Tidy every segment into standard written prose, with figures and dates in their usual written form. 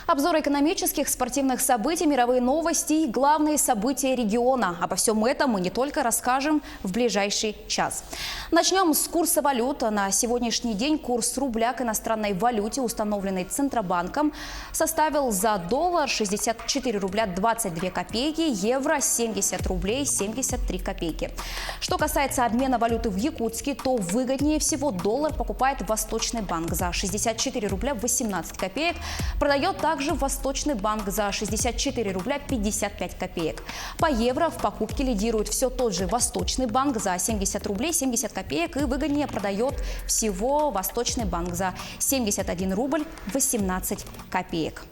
Обзор экономических, спортивных событий, мировые новости и главные события региона. Обо всем этом мы не только расскажем в ближайший час. Начнем с курса валют. На сегодняшний день курс рубля к иностранной валюте, установленный Центробанком, составил за доллар 64 рубля 22 копейки, евро 70 рублей 73 копейки. Что касается обмена валюты в Якутске, то выгоднее всего доллар покупает Восточный банк за 64 рубля 18 копеек, продает также Восточный банк за 64 рубля 55 копеек. По евро в покупке лидирует все тот же Восточный банк за 70 рублей 70 копеек и выгоднее продает всего Восточный банк за 71 рубль 18 копеек.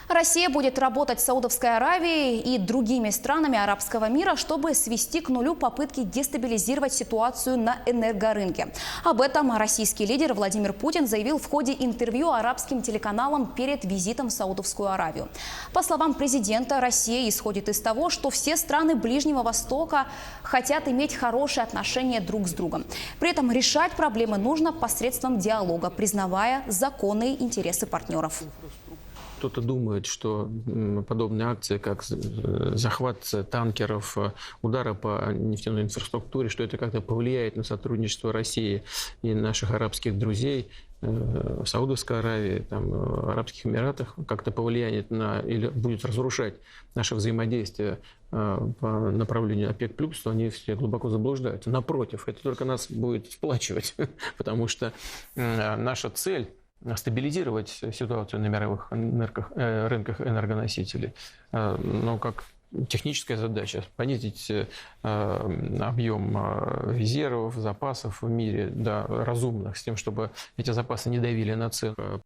Россия будет работать с Саудовской Аравией и другими странами арабского мира, чтобы свести к нулю попытки дестабилизировать ситуацию на энергорынке. Об этом российский лидер Владимир Путин заявил в ходе интервью арабским телеканалам перед визитом в Саудовскую Аравию. По словам президента, Россия исходит из того, что все страны Ближнего Востока хотят иметь хорошие отношения друг с другом. При этом решать проблемы нужно посредством диалога, признавая законные интересы партнеров. Кто-то думает, что подобные акции, как захват танкеров, удары по нефтяной инфраструктуре, что это как-то повлияет на сотрудничество России и наших арабских друзей в Саудовской Аравии, в Арабских Эмиратах, как-то повлияет на или будет разрушать наше взаимодействие по направлению ОПЕК+, то они все глубоко заблуждаются. Напротив, это только нас будет сплачивать, потому что наша цель – стабилизировать ситуацию на мировых рынках энергоносителей, но как техническая задача понизить объем резервов, запасов в мире до разумных, с тем, чтобы эти запасы не давили на цену.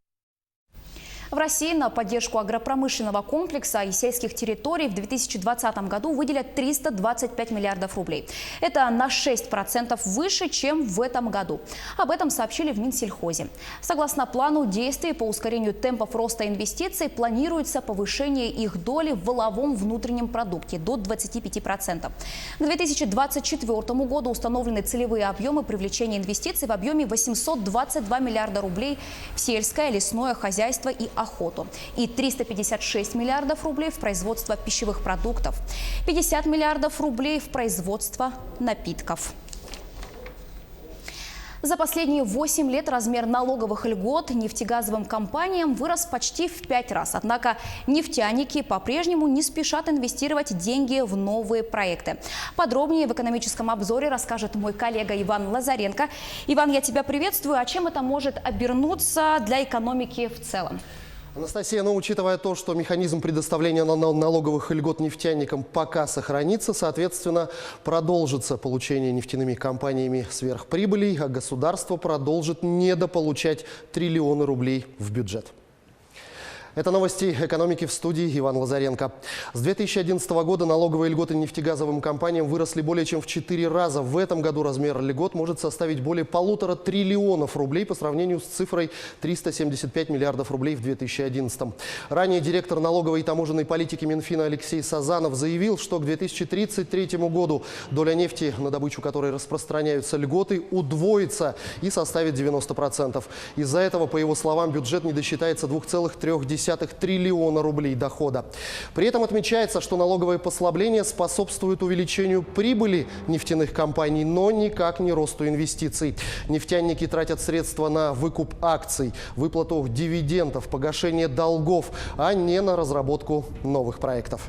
В России на поддержку агропромышленного комплекса и сельских территорий в 2020 году выделят 325 миллиардов рублей. Это на 6% выше, чем в этом году. Об этом сообщили в Минсельхозе. Согласно плану действий по ускорению темпов роста инвестиций, планируется повышение их доли в валовом внутреннем продукте до 25%. К 2024 году установлены целевые объемы привлечения инвестиций в объеме 822 миллиарда рублей в сельское, лесное хозяйство и охоту и 356 миллиардов рублей в производство пищевых продуктов, 50 миллиардов рублей в производство напитков. За последние 8 лет размер налоговых льгот нефтегазовым компаниям вырос почти в 5 раз. Однако нефтяники по-прежнему не спешат инвестировать деньги в новые проекты. Подробнее в экономическом обзоре расскажет мой коллега Иван Лазаренко. Иван, я тебя приветствую. А чем это может обернуться для экономики в целом? Анастасия, учитывая то, что механизм предоставления налоговых льгот нефтяникам пока сохранится, соответственно, продолжится получение нефтяными компаниями сверхприбылей, а государство продолжит недополучать триллионы рублей в бюджет. Это новости экономики, в студии Иван Лазаренко. С 2011 года налоговые льготы нефтегазовым компаниям выросли более чем в 4 раза. В этом году размер льгот может составить более 1,5 триллиона рублей по сравнению с цифрой 375 миллиардов рублей в 2011. Ранее директор налоговой и таможенной политики Минфина Алексей Сазанов заявил, что к 2033 году доля нефти, на добычу которой распространяются льготы, удвоится и составит 90%. Из-за этого, по его словам, бюджет не досчитается 2,3 триллиона рублей дохода. При этом отмечается, что налоговые послабления способствуют увеличению прибыли нефтяных компаний, но никак не росту инвестиций. Нефтяники тратят средства на выкуп акций, выплату дивидендов, погашение долгов, а не на разработку новых проектов.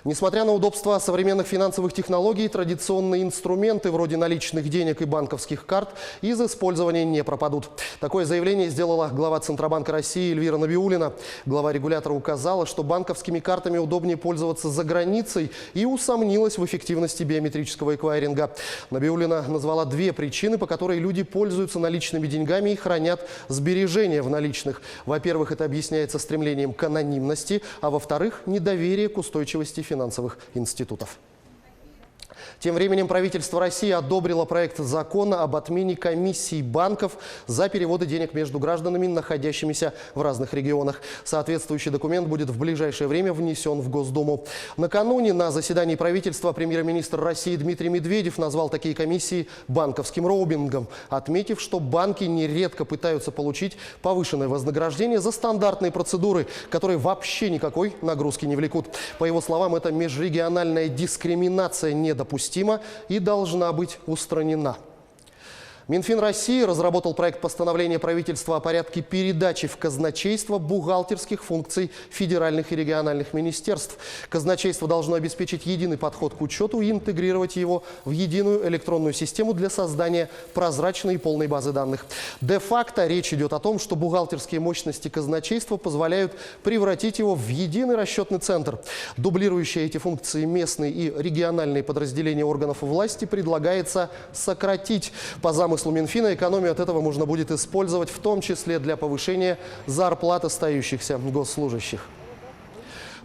Несмотря на удобство современных финансовых технологий, традиционные инструменты вроде наличных денег и банковских карт из использования не пропадут. Такое заявление сделала глава Центробанка России Эльвира Набиуллина. Глава регулятора указала, что банковскими картами удобнее пользоваться за границей и усомнилась в эффективности биометрического эквайринга. Набиуллина назвала 2 причины, по которой люди пользуются наличными деньгами и хранят сбережения в наличных. Во-первых, это объясняется стремлением к анонимности, а во-вторых, недоверие к устойчивости финансовых институтов. Тем временем правительство России одобрило проект закона об отмене комиссий банков за переводы денег между гражданами, находящимися в разных регионах. Соответствующий документ будет в ближайшее время внесен в Госдуму. Накануне на заседании правительства премьер-министр России Дмитрий Медведев назвал такие комиссии банковским роумингом, отметив, что банки нередко пытаются получить повышенное вознаграждение за стандартные процедуры, которые вообще никакой нагрузки не влекут. По его словам, эта межрегиональная дискриминация недопустима и должна быть устранена. Минфин России разработал проект постановления правительства о порядке передачи в казначейство бухгалтерских функций федеральных и региональных министерств. Казначейство должно обеспечить единый подход к учету и интегрировать его в единую электронную систему для создания прозрачной и полной базы данных. Де-факто речь идет о том, что бухгалтерские мощности казначейства позволяют превратить его в единый расчетный центр. Дублирующие эти функции местные и региональные подразделения органов власти предлагается сократить. По замыслу Минфина, экономию от этого можно будет использовать в том числе для повышения зарплат остающихся госслужащих.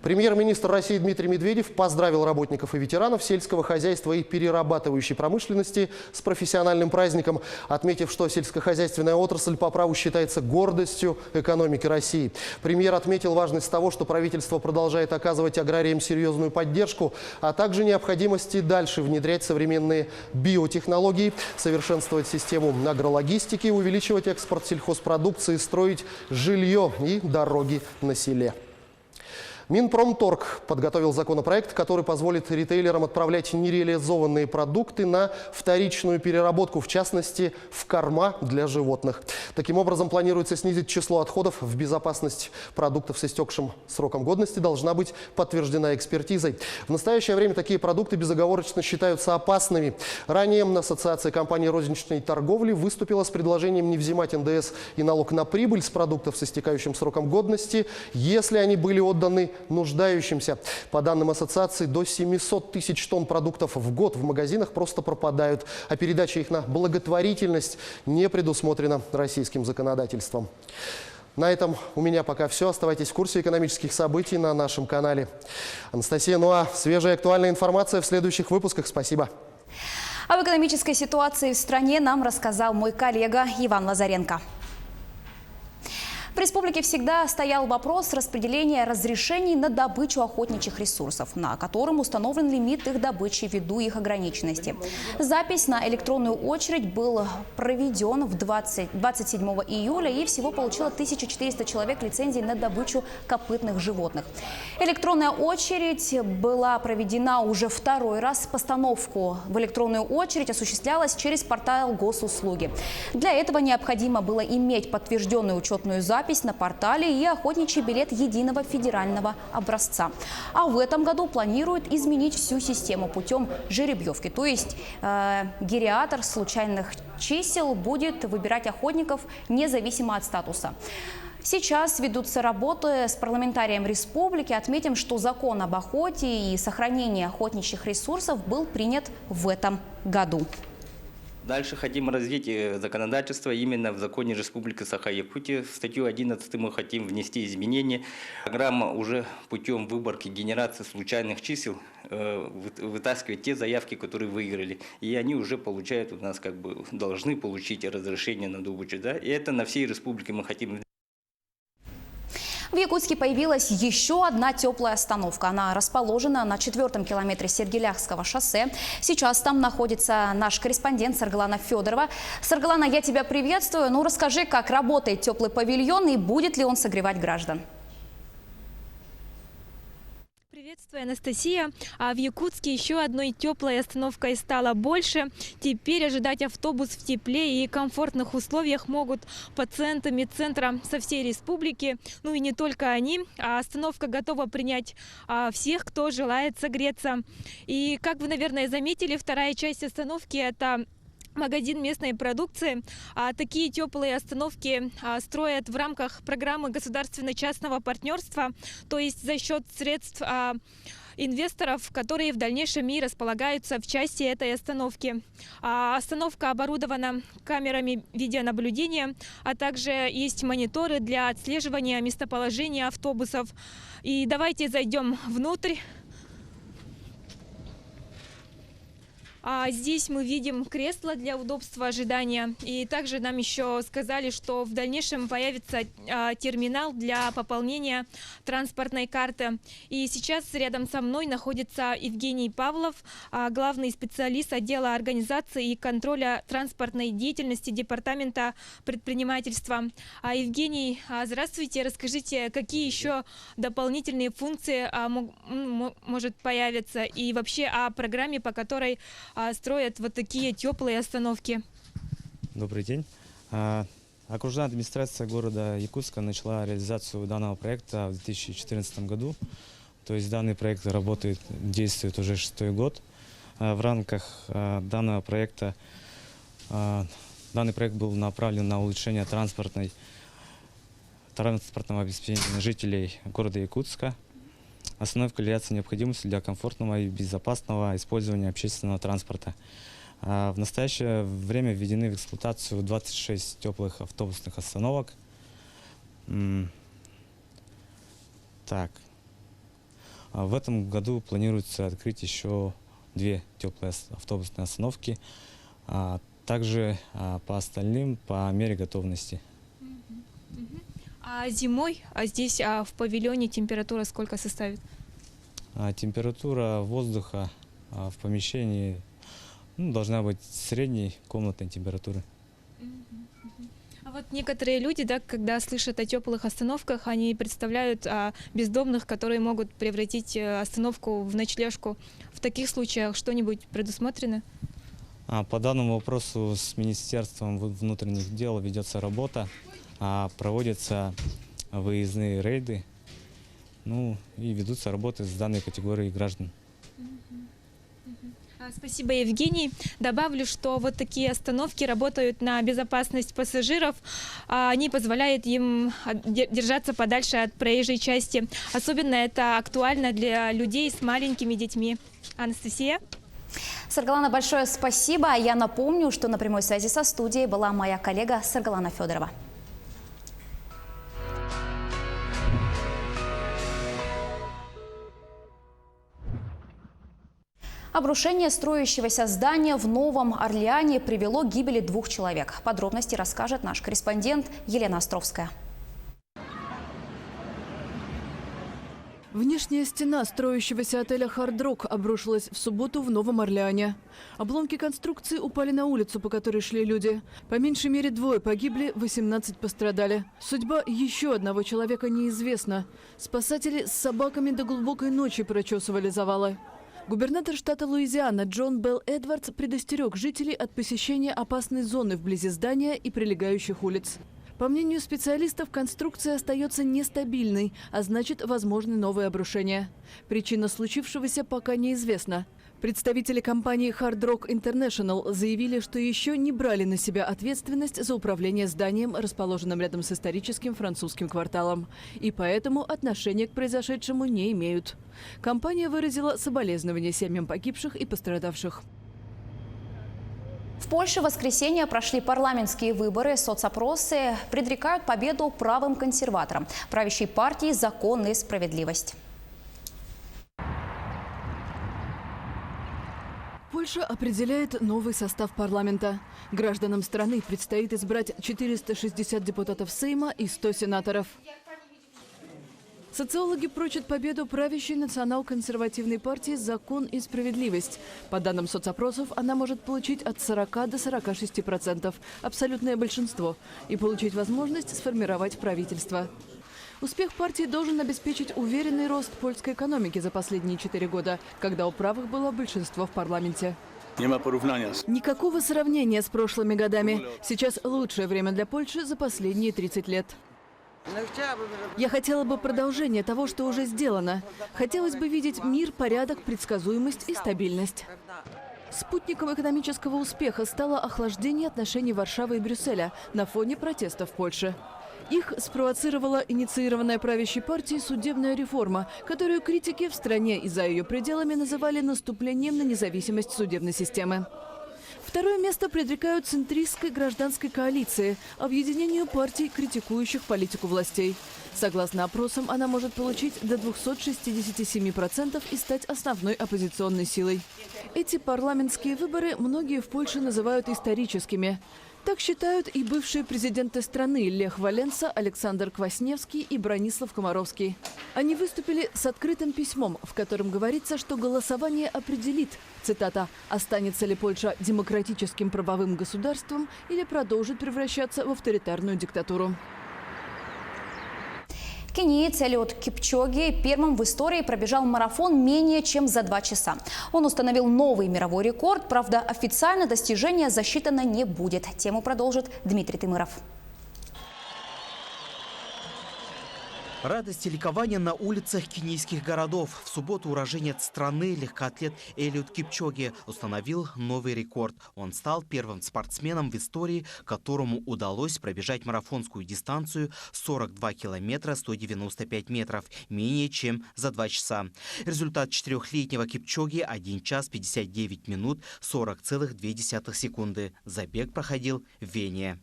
Премьер-министр России Дмитрий Медведев поздравил работников и ветеранов сельского хозяйства и перерабатывающей промышленности с профессиональным праздником, отметив, что сельскохозяйственная отрасль по праву считается гордостью экономики России. Премьер отметил важность того, что правительство продолжает оказывать аграриям серьезную поддержку, а также необходимости дальше внедрять современные биотехнологии, совершенствовать систему агрологистики, увеличивать экспорт сельхозпродукции, строить жилье и дороги на селе. Минпромторг подготовил законопроект, который позволит ритейлерам отправлять нереализованные продукты на вторичную переработку, в частности, в корма для животных. Таким образом, планируется снизить число отходов. В безопасность продуктов с истекшим сроком годности должна быть подтверждена экспертизой. В настоящее время такие продукты безоговорочно считаются опасными. Ранее Ассоциация компаний розничной торговли выступила с предложением не взимать НДС и налог на прибыль с продуктов с истекающим сроком годности, если они были отданы нуждающимся. По данным ассоциации, до 700 тысяч тонн продуктов в год в магазинах просто пропадают, а передача их на благотворительность не предусмотрена российским законодательством. На этом у меня пока все. Оставайтесь в курсе экономических событий на нашем канале. Анастасия Нуа. Свежая актуальная информация в следующих выпусках. Спасибо. Об экономической ситуации в стране нам рассказал мой коллега Иван Лазаренко. В республике всегда стоял вопрос распределения разрешений на добычу охотничьих ресурсов, на котором установлен лимит их добычи ввиду их ограниченности. Запись на электронную очередь был проведен 27 июля и всего получило 1400 человек лицензий на добычу копытных животных. Электронная очередь была проведена уже второй раз. Постановку в электронную очередь осуществлялась через портал госуслуги. Для этого необходимо было иметь подтвержденную учетную запись на портале и охотничий билет единого федерального образца. А в этом году планируют изменить всю систему путем жеребьевки. То есть гериатор случайных чисел будет выбирать охотников независимо от статуса. Сейчас ведутся работы с парламентарием республики. Отметим, что закон об охоте и сохранении охотничьих ресурсов был принят в этом году. Дальше хотим развить законодательство именно в законе Республики Саха-Якутия. В статью 11 мы хотим внести изменения. Программа уже путем выборки, генерации случайных чисел вытаскивает те заявки, которые выиграли. И они уже получают у нас, должны получить разрешение на добычу. Да? И это на всей республике мы хотим. В Якутске появилась еще одна теплая остановка. Она расположена на 4-м километре Сергеляхского шоссе. Сейчас там находится наш корреспондент Саргалана Федорова. Саргалана, я тебя приветствую. Ну, расскажи, как работает теплый павильон и будет ли он согревать граждан? Приветствую, Анастасия. А в Якутске еще одной теплой остановкой стало больше. Теперь ожидать автобус в тепле и комфортных условиях могут пациенты медцентра со всей республики. Ну и не только они. А остановка готова принять всех, кто желает согреться. И, как вы, наверное, заметили, вторая часть остановки – это магазин местной продукции. Такие теплые остановки строят в рамках программы государственно-частного партнерства, то есть за счет средств инвесторов, которые в дальнейшем и располагаются в части этой остановки. Остановка оборудована камерами видеонаблюдения, а также есть мониторы для отслеживания местоположения автобусов. И давайте зайдем внутрь. Здесь мы видим кресло для удобства ожидания. И также нам еще сказали, что в дальнейшем появится терминал для пополнения транспортной карты. И сейчас рядом со мной находится Евгений Павлов, главный специалист отдела организации и контроля транспортной деятельности Департамента предпринимательства. Евгений, здравствуйте. Расскажите, какие еще дополнительные функции может появиться и вообще о программе, по которой строят вот такие теплые остановки. Добрый день. Окружная администрация города Якутска начала реализацию данного проекта в 2014 году. То есть данный проект работает, действует уже 6-й год. В рамках данного проекта, данный проект был направлен на улучшение транспортного обеспечения жителей города Якутска. Остановка является необходимостью для комфортного и безопасного использования общественного транспорта. В настоящее время введены в эксплуатацию 26 теплых автобусных остановок. Так. В этом году планируется открыть еще 2 теплые автобусные остановки. Также по остальным по мере готовности. А зимой здесь в павильоне температура сколько составит? Температура воздуха в помещении должна быть средней комнатной температуры. А вот некоторые люди, да, когда слышат о теплых остановках, они представляют бездомных, которые могут превратить остановку в ночлежку. В таких случаях что-нибудь предусмотрено? По данному вопросу с Министерством внутренних дел ведется работа. Проводятся выездные рейды, и ведутся работы с данной категорией граждан. Спасибо, Евгений. Добавлю, что вот такие остановки работают на безопасность пассажиров. Они позволяют им держаться подальше от проезжей части. Особенно это актуально для людей с маленькими детьми. Анастасия? Саргалана, большое спасибо. Я напомню, что на прямой связи со студией была моя коллега Саргалана Федорова. Обрушение строящегося здания в Новом Орлеане привело к гибели 2 человек. Подробности расскажет наш корреспондент Елена Островская. Внешняя стена строящегося отеля «Хард Рок» обрушилась в субботу в Новом Орлеане. Обломки конструкции упали на улицу, по которой шли люди. По меньшей мере 2 погибли, 18 пострадали. Судьба еще одного человека неизвестна. Спасатели с собаками до глубокой ночи прочесывали завалы. Губернатор штата Луизиана Джон Белл Эдвардс предостерег жителей от посещения опасной зоны вблизи здания и прилегающих улиц. По мнению специалистов, конструкция остается нестабильной, а значит, возможны новые обрушения. Причина случившегося пока неизвестна. Представители компании Hard Rock International заявили, что еще не брали на себя ответственность за управление зданием, расположенным рядом с историческим французским кварталом. И поэтому отношения к произошедшему не имеют. Компания выразила соболезнования семьям погибших и пострадавших. В Польше в воскресенье прошли парламентские выборы. Соцопросы предрекают победу правым консерваторам, правящей партии «Закон и справедливость». Польша определяет новый состав парламента. Гражданам страны предстоит избрать 460 депутатов Сейма и 100 сенаторов. Социологи прочат победу правящей национал-консервативной партии «Закон и справедливость». По данным соцопросов, она может получить от 40 до 46%, абсолютное большинство, и получить возможность сформировать правительство. Успех партии должен обеспечить уверенный рост польской экономики за последние 4 года, когда у правых было большинство в парламенте. Никакого сравнения с прошлыми годами. Сейчас лучшее время для Польши за последние 30 лет. Я хотела бы продолжения того, что уже сделано. Хотелось бы видеть мир, порядок, предсказуемость и стабильность. Спутником экономического успеха стало охлаждение отношений Варшавы и Брюсселя на фоне протестов в Польше. Их спровоцировала инициированная правящей партией судебная реформа, которую критики в стране и за ее пределами называли наступлением на независимость судебной системы. Второе место предрекают центристской гражданской коалиции, объединению партий, критикующих политику властей. Согласно опросам, она может получить до 267% и стать основной оппозиционной силой. Эти парламентские выборы многие в Польше называют историческими. Так считают и бывшие президенты страны Лех Валенса, Александр Квасневский и Бронислав Комаровский. Они выступили с открытым письмом, в котором говорится, что голосование определит, цитата, «останется ли Польша демократическим правовым государством или продолжит превращаться в авторитарную диктатуру». Кениец Элиот Кипчоги первым в истории пробежал марафон менее чем за 2 часа. Он установил новый мировой рекорд, правда, официально достижение засчитано не будет. Тему продолжит Дмитрий Тымыров. Радость и ликование на улицах кенийских городов. В субботу уроженец страны, легкоатлет Элиот Кипчоги, установил новый рекорд. Он стал первым спортсменом в истории, которому удалось пробежать марафонскую дистанцию 42 километра 195 метров, менее чем за 2 часа. Результат 4-летнего Кипчоги – 1 час 59 минут 40,2 секунды. Забег проходил в Вене.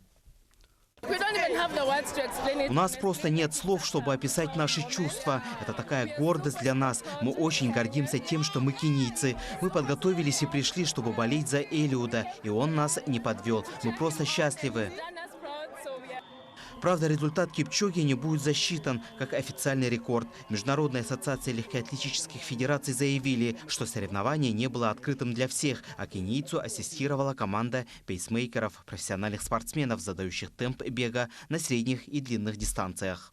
У нас просто нет слов, чтобы описать наши чувства. Это такая гордость для нас. Мы очень гордимся тем, что мы кенийцы. Мы подготовились и пришли, чтобы болеть за Элиода. И он нас не подвел. Мы просто счастливы. Правда, результат Кипчоги не будет засчитан как официальный рекорд. Международная ассоциация легкоатлетических федераций заявили, что соревнование не было открытым для всех, а кенийцу ассистировала команда пейсмейкеров, профессиональных спортсменов, задающих темп бега на средних и длинных дистанциях.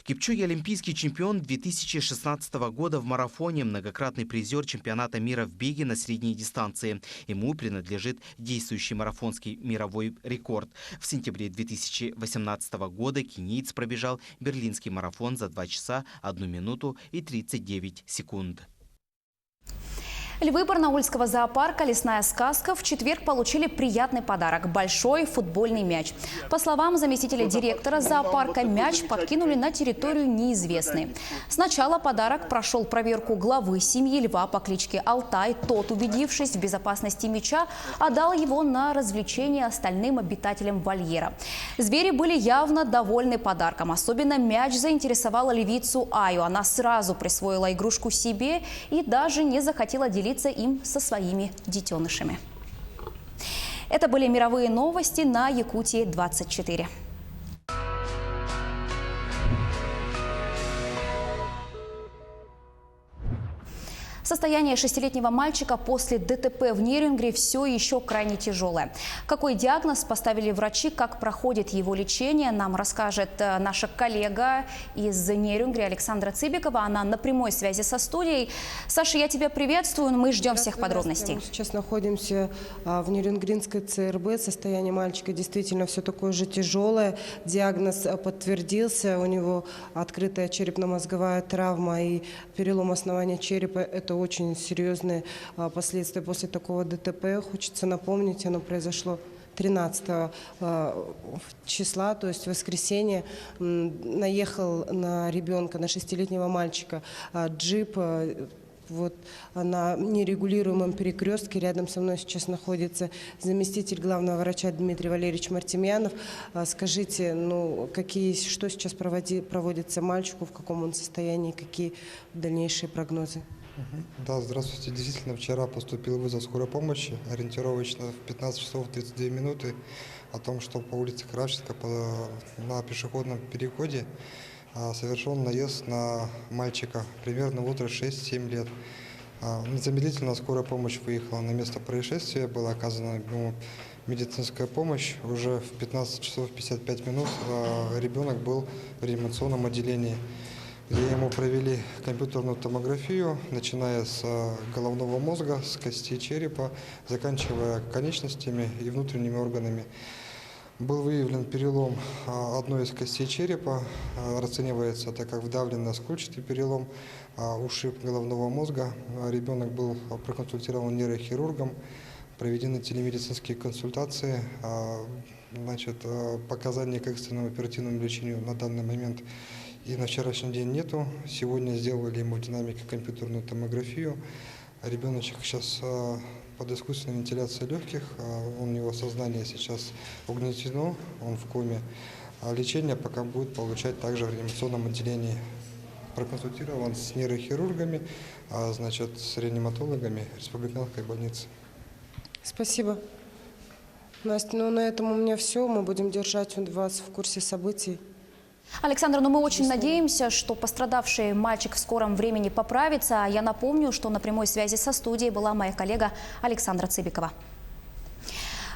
Кипчоги – олимпийский чемпион 2016 года в марафоне, многократный призер чемпионата мира в беге на средней дистанции. Ему принадлежит действующий марафонский мировой рекорд. В сентябре 2018 года кенийец пробежал берлинский марафон за 2 часа 1 минуту и 39 секунд. Львы Барнаульского зоопарка «Лесная сказка» в четверг получили приятный подарок – большой футбольный мяч. По словам заместителя директора зоопарка, мяч подкинули на территорию неизвестной. Сначала подарок прошел проверку главы семьи льва по кличке Алтай. Тот, убедившись в безопасности мяча, отдал его на развлечение остальным обитателям вольера. Звери были явно довольны подарком. Особенно мяч заинтересовала львицу Аю. Она сразу присвоила игрушку себе и даже не захотела делиться им со своими детенышами. Это были мировые новости на Якутии-24. Состояние 6-летнего мальчика после ДТП в Нерюнгри все еще крайне тяжелое. Какой диагноз поставили врачи, как проходит его лечение, нам расскажет наша коллега из Нерюнгри Александра Цыбикова. Она на прямой связи со студией. Саша, я тебя приветствую. Мы ждем всех подробностей. Мы сейчас находимся в Нерюнгринской ЦРБ. Состояние мальчика действительно все такое же тяжелое. Диагноз подтвердился. У него открытая черепно-мозговая травма и перелом основания черепа. Это очень серьезные последствия после такого ДТП. Хочется напомнить, оно произошло 13 числа, то есть в воскресенье. Наехал на ребенка, на 6-летнего мальчика джип. Вот на нерегулируемом перекрестке. Рядом со мной сейчас находится заместитель главного врача Дмитрий Валерьевич Мартемьянов. Скажите, что сейчас проводится мальчику, в каком он состоянии, какие дальнейшие прогнозы? Да, здравствуйте. Действительно, вчера поступил вызов скорой помощи, ориентировочно в 15 часов 32 минуты, о том, что по улице Кравченко на пешеходном переходе совершен наезд на мальчика, примерно возраст 6-7 лет. Незамедлительно скорая помощь выехала на место происшествия, была оказана ему медицинская помощь. Уже в 15 часов 55 минут ребенок был в реанимационном отделении, где ему провели компьютерную томографию, начиная с головного мозга, с костей черепа, заканчивая конечностями и внутренними органами. Был выявлен перелом одной из костей черепа, расценивается это как вдавленный скульчатый перелом, ушиб головного мозга. Ребенок был проконсультирован нейрохирургом, проведены телемедицинские консультации. Показаний к экстренному оперативному лечению на данный момент и на вчерашний день нету. Сегодня сделали ему в динамике компьютерную томографию. Ребеночек сейчас под искусственной вентиляцией легких. У него сознание сейчас угнетено, он в коме. А лечение пока будет получать также в реанимационном отделении. Проконсультирован с нейрохирургами, значит, с реаниматологами республиканской больницы. Спасибо. Настя, ну на этом у меня все. Мы будем держать вас в курсе событий. Александр, мы очень надеемся, что пострадавший мальчик в скором времени поправится. Я напомню, что на прямой связи со студией была моя коллега Александра Цыбикова.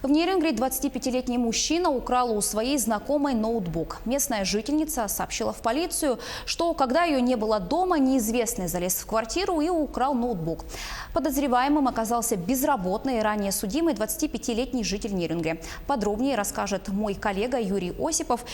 В Нерюнгри 25-летний мужчина украл у своей знакомой ноутбук. Местная жительница сообщила в полицию, что когда ее не было дома, неизвестный залез в квартиру и украл ноутбук. Подозреваемым оказался безработный, ранее судимый 25-летний житель Нерюнгри. Подробнее расскажет мой коллега Юрий Осипов.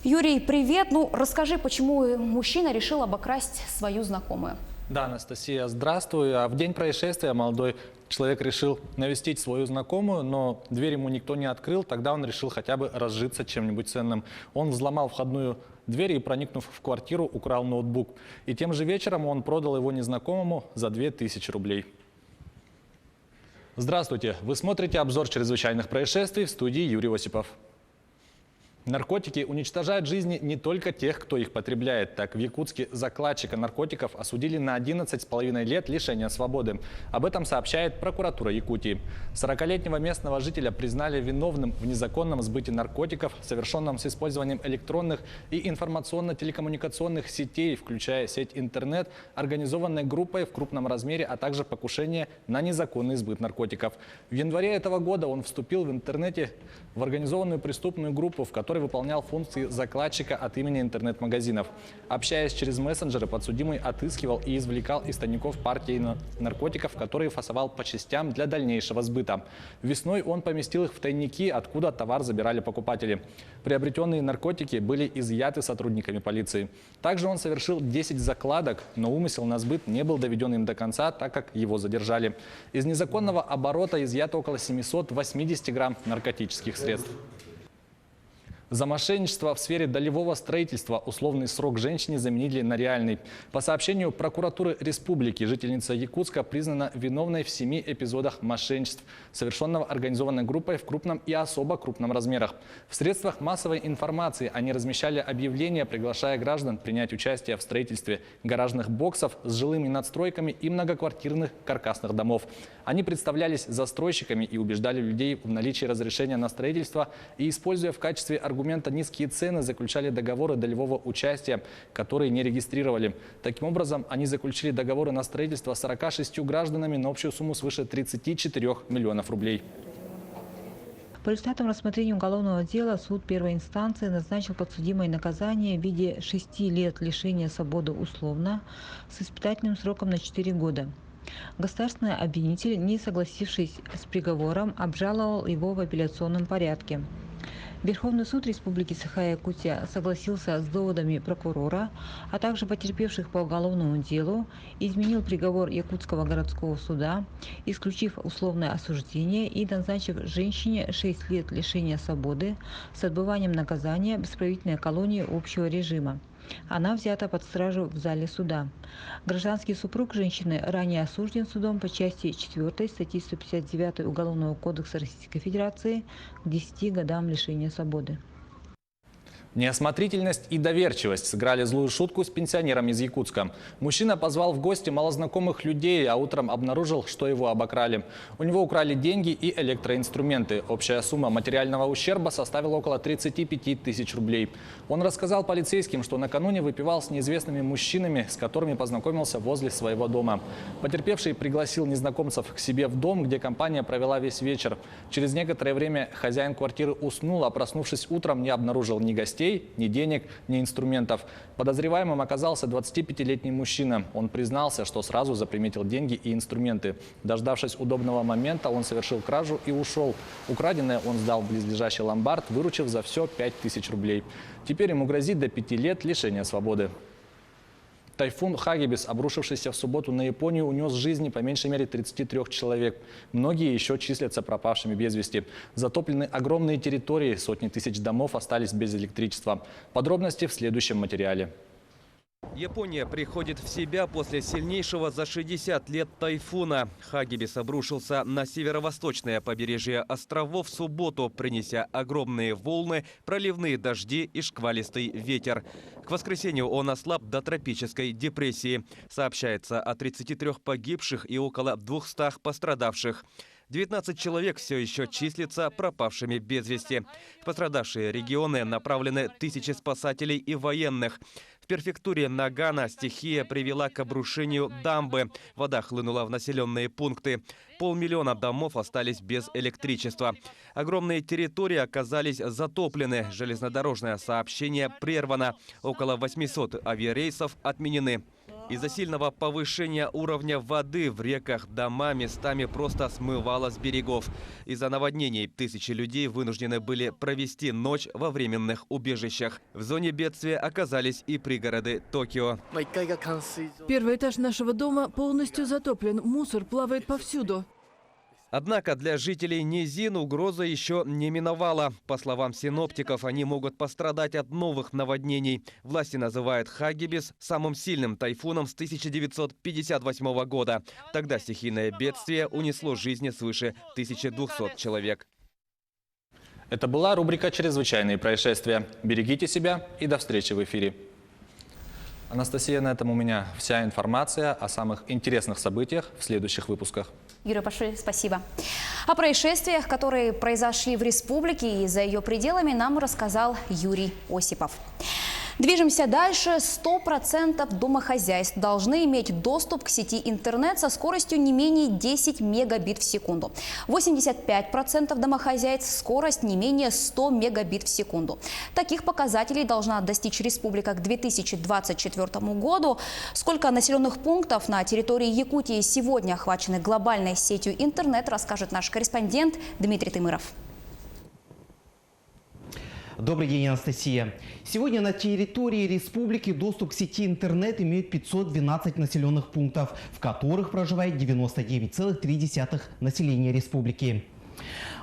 Юрий, привет. Расскажи, почему мужчина решил обокрасть свою знакомую. Да, Анастасия, здравствуй. В день происшествия молодой человек решил навестить свою знакомую, но дверь ему никто не открыл. Тогда он решил хотя бы разжиться чем-нибудь ценным. Он взломал входную дверь и, проникнув в квартиру, украл ноутбук. И тем же вечером он продал его незнакомому за 2000 рублей. Здравствуйте. Вы смотрите обзор чрезвычайных происшествий, в студии Юрий Осипов. Наркотики уничтожают жизни не только тех, кто их потребляет. Так, в Якутске закладчика наркотиков осудили на 11,5 лет лишения свободы. Об этом сообщает прокуратура Якутии. 40-летнего местного жителя признали виновным в незаконном сбыте наркотиков, совершенном с использованием электронных и информационно-телекоммуникационных сетей, включая сеть интернет, организованной группой в крупном размере, а также покушение на незаконный сбыт наркотиков. В январе этого года он вступил в интернете в организованную преступную группу, в которой выполнял функции закладчика от имени интернет-магазинов. Общаясь через мессенджеры, подсудимый отыскивал и извлекал из тайников партии наркотиков, которые фасовал по частям для дальнейшего сбыта. Весной он поместил их в тайники, откуда товар забирали покупатели. Приобретенные наркотики были изъяты сотрудниками полиции. Также он совершил 10 закладок, но умысел на сбыт не был доведен им до конца, так как его задержали. Из незаконного оборота изъято около 780 грамм наркотических средств. За мошенничество в сфере долевого строительства условный срок женщине заменили на реальный. По сообщению прокуратуры республики, жительница Якутска признана виновной в 7 эпизодах мошенничеств, совершенного организованной группой в крупном и особо крупном размерах. В средствах массовой информации они размещали объявления, приглашая граждан принять участие в строительстве гаражных боксов с жилыми надстройками и многоквартирных каркасных домов. Они представлялись застройщиками и убеждали людей в наличии разрешения на строительство и, используя в качестве аргумента низкие цены, заключали договоры долевого участия, которые не регистрировали. Таким образом, они заключили договоры на строительство с 46 гражданами на общую сумму свыше 34 миллионов рублей. По результатам рассмотрения уголовного дела суд первой инстанции назначил подсудимой наказание в виде 6 лет лишения свободы условно с испытательным сроком на 4 года. Государственный обвинитель, не согласившись с приговором, обжаловал его в апелляционном порядке. Верховный суд Республики Саха-Якутия согласился с доводами прокурора, а также потерпевших по уголовному делу, изменил приговор Якутского городского суда, исключив условное осуждение и назначив женщине 6 лет лишения свободы с отбыванием наказания в исправительной колонии общего режима. Она взята под стражу в зале суда. Гражданский супруг женщины ранее осужден судом по части 4 статьи 159 Уголовного кодекса Российской Федерации к 10 годам лишения свободы. Неосмотрительность и доверчивость сыграли злую шутку с пенсионером из Якутска. Мужчина позвал в гости малознакомых людей, а утром обнаружил, что его обокрали. У него украли деньги и электроинструменты. Общая сумма материального ущерба составила около 35 тысяч рублей. Он рассказал полицейским, что накануне выпивал с неизвестными мужчинами, с которыми познакомился возле своего дома. Потерпевший пригласил незнакомцев к себе в дом, где компания провела весь вечер. Через некоторое время хозяин квартиры уснул, а проснувшись утром, не обнаружил ни гостей, ни денег, ни инструментов. Подозреваемым оказался 25-летний мужчина. Он признался, что сразу заприметил деньги и инструменты. Дождавшись удобного момента, он совершил кражу и ушел. Украденное он сдал в близлежащий ломбард, выручив за все 5000 рублей. Теперь ему грозит до 5 лет лишения свободы. Тайфун Хагибис, обрушившийся в субботу на Японию, унес жизни по меньшей мере 33 человек. Многие еще числятся пропавшими без вести. Затоплены огромные территории, сотни тысяч домов остались без электричества. Подробности в следующем материале. Япония приходит в себя после сильнейшего за 60 лет тайфуна. Хагибис обрушился на северо-восточное побережье островов в субботу, принеся огромные волны, проливные дожди и шквалистый ветер. К воскресенью он ослаб до тропической депрессии. Сообщается о 33 погибших и около 200 пострадавших. 19 человек все еще числятся пропавшими без вести. В пострадавшие регионы направлены тысячи спасателей и военных. В префектуре Нагано стихия привела к обрушению дамбы. Вода хлынула в населенные пункты. 500 000 домов остались без электричества. Огромные территории оказались затоплены. Железнодорожное сообщение прервано. Около 800 авиарейсов отменены. Из-за сильного повышения уровня воды в реках дома местами просто смывало с берегов. Из-за наводнений тысячи людей вынуждены были провести ночь во временных убежищах. В зоне бедствия оказались и пригороды Токио. Первый этаж нашего дома полностью затоплен. Мусор плавает повсюду. Однако для жителей низин угроза еще не миновала. По словам синоптиков, они могут пострадать от новых наводнений. Власти называют Хагибис самым сильным тайфуном с 1958 года. Тогда стихийное бедствие унесло жизни свыше 1200 человек. Это была рубрика «Чрезвычайные происшествия». Берегите себя и до встречи в эфире. Анастасия, на этом у меня вся информация о самых интересных событиях в следующих выпусках. Юрий, большое спасибо. О происшествиях, которые произошли в республике и за ее пределами, нам рассказал Юрий Осипов. Движемся дальше. 100% домохозяйств должны иметь доступ к сети интернет со скоростью не менее 10 мегабит в секунду. 85% домохозяйств скорость не менее 100 мегабит в секунду. Таких показателей должна достичь республика к 2024 году. Сколько населенных пунктов на территории Якутии сегодня охвачены глобальной сетью интернет, расскажет наш корреспондент Дмитрий Тымыров. Добрый день, Анастасия. Сегодня на территории республики доступ к сети интернет имеют 512 населенных пунктов, в которых проживает 99,3% населения республики.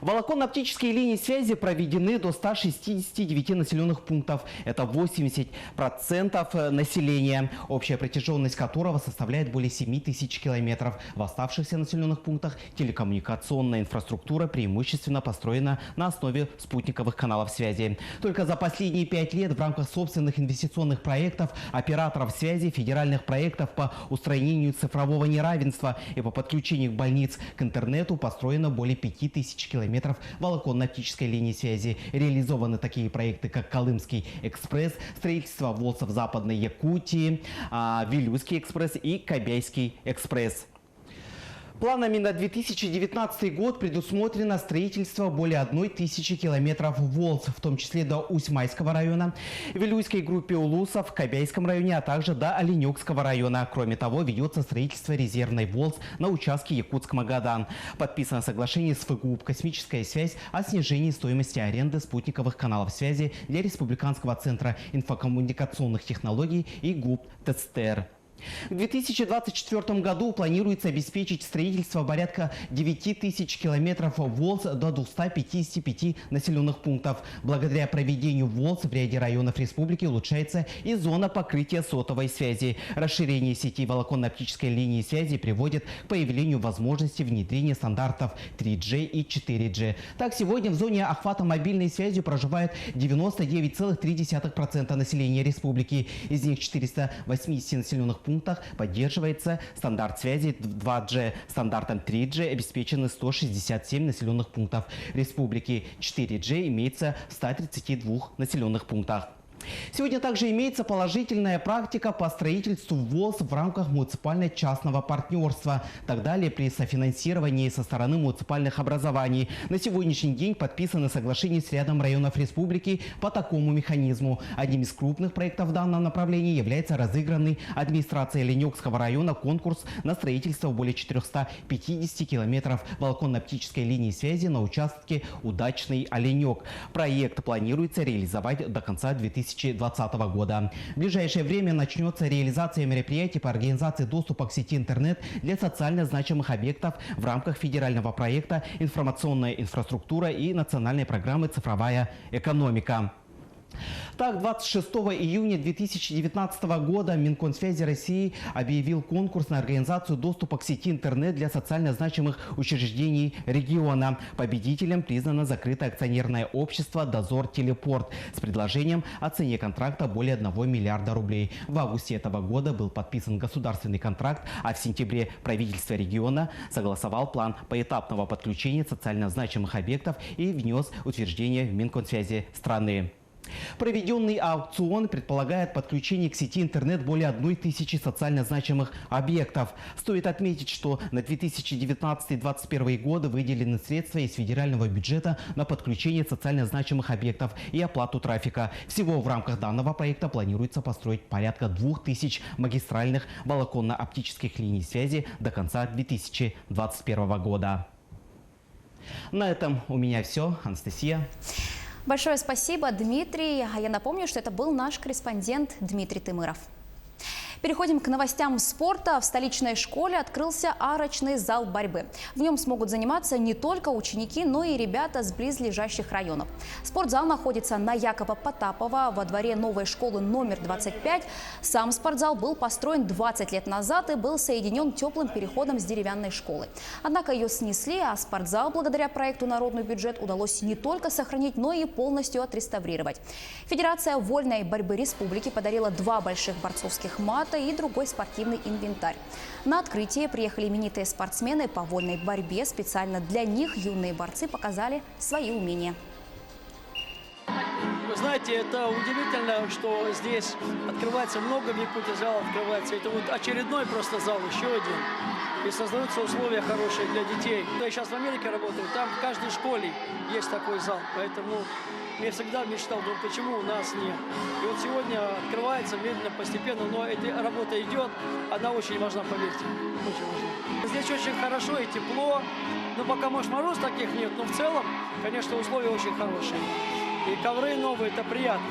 Волоконно-оптические линии связи проведены до 169 населенных пунктов. Это 80% населения, общая протяженность которого составляет более 7000 километров. В оставшихся населенных пунктах телекоммуникационная инфраструктура преимущественно построена на основе спутниковых каналов связи. Только за последние 5 лет в рамках собственных инвестиционных проектов операторов связи, федеральных проектов по устранению цифрового неравенства и по подключению больниц к интернету построено более 5000 километров волоконно-оптической линии связи. Реализованы такие проекты, как Колымский экспресс, строительство ВОЛСа в Западной Якутии, Вилюйский экспресс и Кобяйский экспресс. Планами на 2019 год предусмотрено строительство более 1000 километров ВОЛС, в том числе до Усть-Майского района, Вилюйской группе Улуса в Кобяйском районе, а также до Оленёкского района. Кроме того, ведется строительство резервной ВОЛС на участке Якутск-Магадан. Подписано соглашение с ФГУП «Космическая связь» о снижении стоимости аренды спутниковых каналов связи для Республиканского центра инфокоммуникационных технологий и ГУП ТЦТР. В 2024 году планируется обеспечить строительство порядка 9000 километров ВОЛС до 255 населенных пунктов. Благодаря проведению ВОЛС в ряде районов республики улучшается и зона покрытия сотовой связи. Расширение сети волоконно-оптической линии связи приводит к появлению возможности внедрения стандартов 3G и 4G. Так, сегодня в зоне охвата мобильной связью проживает 99,3% населения республики. Из них 480 населенных пунктах поддерживается стандарт связи 2G. Стандартом 3G обеспечены 167 населенных пунктов республики. 4G имеется в 132 населенных пунктах. Сегодня также имеется положительная практика по строительству ВОЛС в рамках муниципально-частного партнерства. Так далее, при софинансировании со стороны муниципальных образований. На сегодняшний день подписаны соглашения с рядом районов республики по такому механизму. Одним из крупных проектов в данном направлении является разыгранный администрацией Оленёкского района конкурс на строительство более 450 километров волоконно-оптической линии связи на участке Удачный Оленёк. Проект планируется реализовать до конца 2020 года. В ближайшее время начнется реализация мероприятий по организации доступа к сети интернет для социально значимых объектов в рамках федерального проекта «Информационная инфраструктура» и национальной программы «Цифровая экономика». Так, 26 июня 2019 года Минкомсвязи России объявил конкурс на организацию доступа к сети интернет для социально значимых учреждений региона. Победителем признано закрытое акционерное общество «Дозор Телепорт» с предложением о цене контракта более 1 миллиарда рублей. В августе этого года был подписан государственный контракт, а в сентябре правительство региона согласовал план поэтапного подключения социально значимых объектов и внес утверждение в Минкомсвязи страны. Проведенный аукцион предполагает подключение к сети интернет более 1000 социально значимых объектов. Стоит отметить, что на 2019-2021 годы выделены средства из федерального бюджета на подключение социально значимых объектов и оплату трафика. Всего в рамках данного проекта планируется построить порядка 2000 магистральных волоконно-оптических линий связи до конца 2021 года. На этом у меня все. Анастасия. Большое спасибо, Дмитрий. А я напомню, что это был наш корреспондент Дмитрий Тымыров. Переходим к новостям спорта. В столичной школе открылся арочный зал борьбы. В нем смогут заниматься не только ученики, но и ребята с близлежащих районов. Спортзал находится на Якова Потапова во дворе новой школы номер 25. Сам спортзал был построен 20 лет назад и был соединен теплым переходом с деревянной школой. Однако ее снесли, а спортзал благодаря проекту «Народный бюджет» удалось не только сохранить, но и полностью отреставрировать. Федерация вольной борьбы республики подарила 2 больших борцовских мата и другой спортивный инвентарь. На открытие приехали именитые спортсмены по вольной борьбе. Специально для них юные борцы показали свои умения. Вы знаете, это удивительно, что здесь открывается много, в Якутии зал открывается. Это вот очередной просто зал, еще один. И создаются условия хорошие для детей. Я сейчас в Америке работаю, там в каждой школе есть такой зал. Поэтому я всегда мечтал, думаю, почему у нас нет. И вот сегодня открывается медленно, постепенно, но эта работа идет, она очень важна, поверьте. Очень важна. Здесь очень хорошо и тепло, но пока, может, мороз таких нет, но в целом, конечно, условия очень хорошие. И ковры новые, это приятно.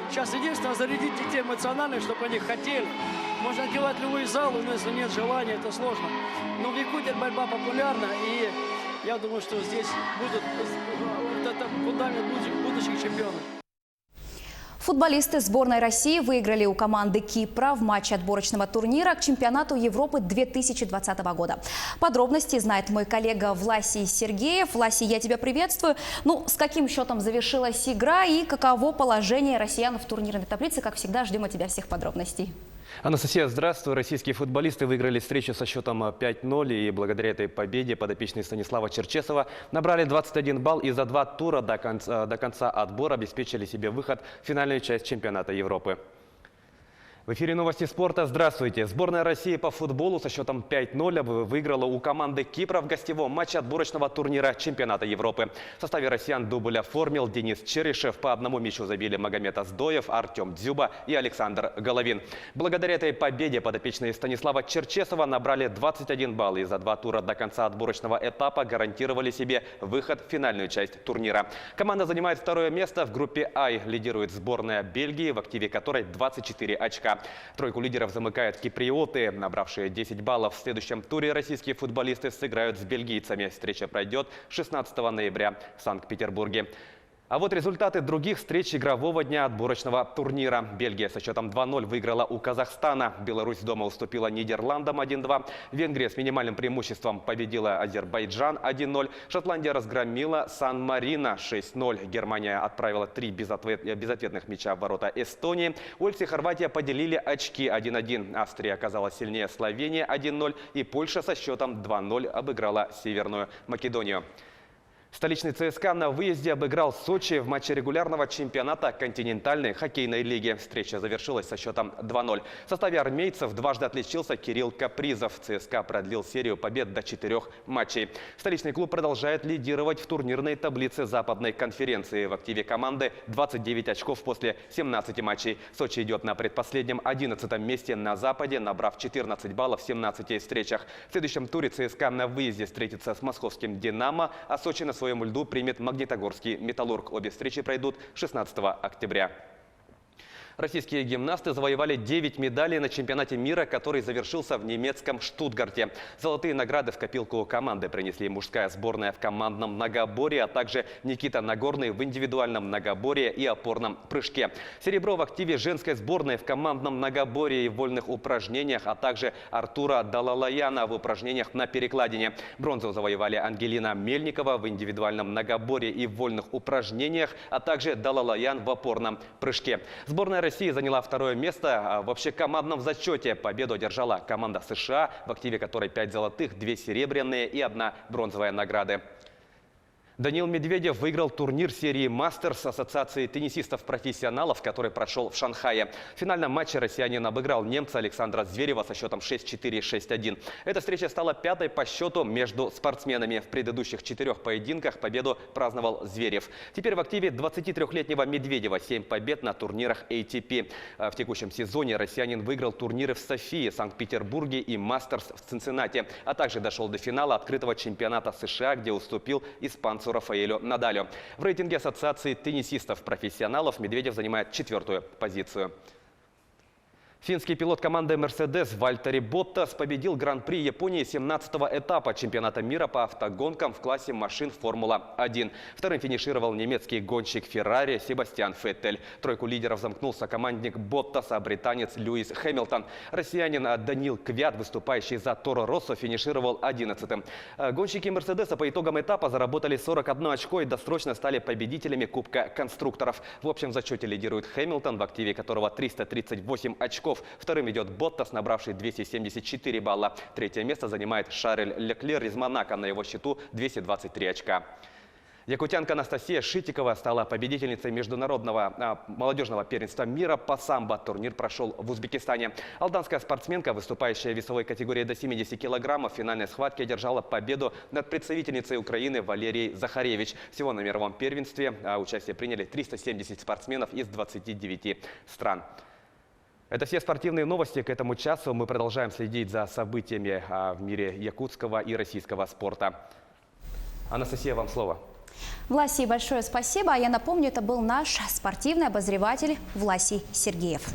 Сейчас единственное, зарядить детей эмоционально, чтобы они хотели. Можно открывать любой зал, но если нет желания, это сложно. Но в Якутии борьба популярна, и я думаю, что здесь будет вот это фундамент будущих чемпионов. Футболисты сборной России выиграли у команды Кипра в матче отборочного турнира к чемпионату Европы 2020 года. Подробности знает мой коллега Власий Сергеев. Власий, я тебя приветствую. Ну, с каким счетом завершилась игра и каково положение россиян в турнирной таблице? Как всегда, ждем от тебя всех подробностей. Анастасия, здравствуй. Российские футболисты выиграли встречу со счетом 5-0. И благодаря этой победе подопечные Станислава Черчесова набрали 21 балл и за 2 тура до конца отбора обеспечили себе выход в финальную часть чемпионата Европы. В эфире новости спорта. Здравствуйте. Сборная России по футболу со счетом 5-0 выиграла у команды Кипра в гостевом матче отборочного турнира чемпионата Европы. В составе россиян дубль оформил Денис Черышев. По одному мячу забили Магомед Аздоев, Артем Дзюба и Александр Головин. Благодаря этой победе подопечные Станислава Черчесова набрали 21 балл и за 2 тура до конца отборочного этапа гарантировали себе выход в финальную часть турнира. Команда занимает 2-е место в группе А. Лидирует сборная Бельгии, в активе которой 24 очка. Тройку лидеров замыкают киприоты. Набравшие 10 баллов в следующем туре российские футболисты сыграют с бельгийцами. Встреча пройдет 16 ноября в Санкт-Петербурге. А вот результаты других встреч игрового дня отборочного турнира. Бельгия со счетом 2-0 выиграла у Казахстана. Беларусь дома уступила Нидерландам 1-2. Венгрия с минимальным преимуществом победила Азербайджан 1-0. Шотландия разгромила Сан-Марино 6-0. Германия отправила 3 безответных мяча в ворота Эстонии. Уэльс и Хорватия поделили очки 1-1. Австрия оказалась сильнее Словении 1-0. И Польша со счетом 2-0 обыграла Северную Македонию. Столичный ЦСКА на выезде обыграл Сочи в матче регулярного чемпионата континентальной хоккейной лиги. Встреча завершилась со счетом 2-0. В составе армейцев дважды отличился Кирилл Капризов. ЦСКА продлил серию побед до 4 матчей. Столичный клуб продолжает лидировать в турнирной таблице Западной конференции. В активе команды 29 очков после 17 матчей. Сочи идет на предпоследнем 11-м месте на Западе, набрав 14 баллов в 17 встречах. В следующем туре ЦСКА на выезде встретится с московским «Динамо», а Сочи на своем льду примет Магнитогорский «Металлург». Обе встречи пройдут 16 октября. Российские гимнасты завоевали 9 медалей на чемпионате мира, который завершился в немецком Штутгарте. Золотые награды в копилку команды принесли мужская сборная в командном многоборье, а также Никита Нагорный в индивидуальном многоборье и опорном прыжке. Серебро в активе женской сборной в командном многоборье и вольных упражнениях, а также Артура Далалаяна в упражнениях на перекладине. Бронзу завоевали Ангелина Мельникова в индивидуальном многоборье и вольных упражнениях, а также Далалаян в опорном прыжке. Сборная России заняла второе место в общекомандном зачете. Победу одержала команда США, в активе которой 5 золотых, 2 серебряные и 1 бронзовая награды. Даниил Медведев выиграл турнир серии «Мастерс» Ассоциации теннисистов-профессионалов, который прошел в Шанхае. В финальном матче россиянин обыграл немца Александра Зверева со счетом 6-4, 6-1. Эта встреча стала 5-й по счету между спортсменами. В предыдущих 4 поединках победу праздновал Зверев. Теперь в активе 23-летнего Медведева 7 побед на турнирах ATP. В текущем сезоне россиянин выиграл турниры в Софии, Санкт-Петербурге и «Мастерс» в Цинциннати, а также дошел до финала открытого чемпионата США, где уступил испанцу Рафаэлю Надалю. В рейтинге Ассоциации теннисистов-профессионалов Медведев занимает 4-ю позицию. Финский пилот команды «Мерседес» Вальтери Боттас победил Гран-при Японии 17-го этапа чемпионата мира по автогонкам в классе машин Формула-1. Вторым финишировал немецкий гонщик Феррари Себастьян Феттель. Тройку лидеров замкнулся командник Боттаса, британец Льюис Хэмилтон. Россиянин Даниил Квят, выступающий за Торо Россо, финишировал 11-м. Гонщики «Мерседеса» по итогам этапа заработали 41 очко и досрочно стали победителями Кубка конструкторов. В общем зачете лидирует Хэмилтон, в активе которого 338 очков. Вторым идет Боттас, набравший 274 балла. Третье место занимает Шарль Леклер из Монако. На его счету 223 очка. Якутянка Анастасия Шитикова стала победительницей международного молодежного первенства мира по самбо. Турнир прошел в Узбекистане. Алданская спортсменка, выступающая в весовой категории до 70 килограммов, в финальной схватке одержала победу над представительницей Украины Валерией Захаревич. Всего на мировом первенстве участие приняли 370 спортсменов из 29 стран. Это все спортивные новости к этому часу. Мы продолжаем следить за событиями в мире якутского и российского спорта. Анастасия, вам слово. Власий, большое спасибо. А я напомню, это был наш спортивный обозреватель Власий Сергеев.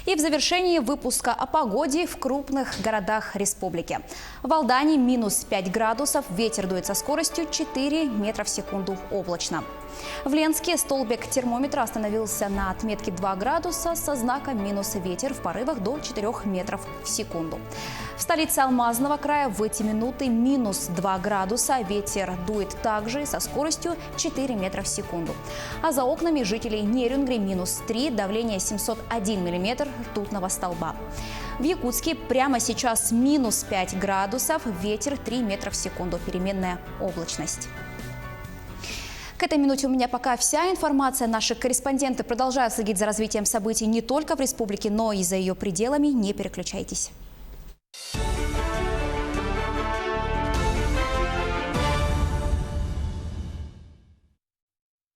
И в завершении выпуска о погоде в крупных городах республики. В Алдане минус 5 градусов, ветер дует со скоростью 4 метра в секунду, облачно. В Ленске столбик термометра остановился на отметке 2 градуса со знаком минус, ветер в порывах до 4 метров в секунду. В столице Алмазного края в эти минуты минус 2 градуса, ветер дует также со скоростью 4 метра в секунду. А за окнами жителей Нерюнгри минус 3, давление 701 миллиметр ртутного столба. В Якутске прямо сейчас минус 5 градусов, ветер 3 метра в секунду, переменная облачность. К этой минуте у меня пока вся информация. Наши корреспонденты продолжают следить за развитием событий не только в республике, но и за ее пределами. Не переключайтесь.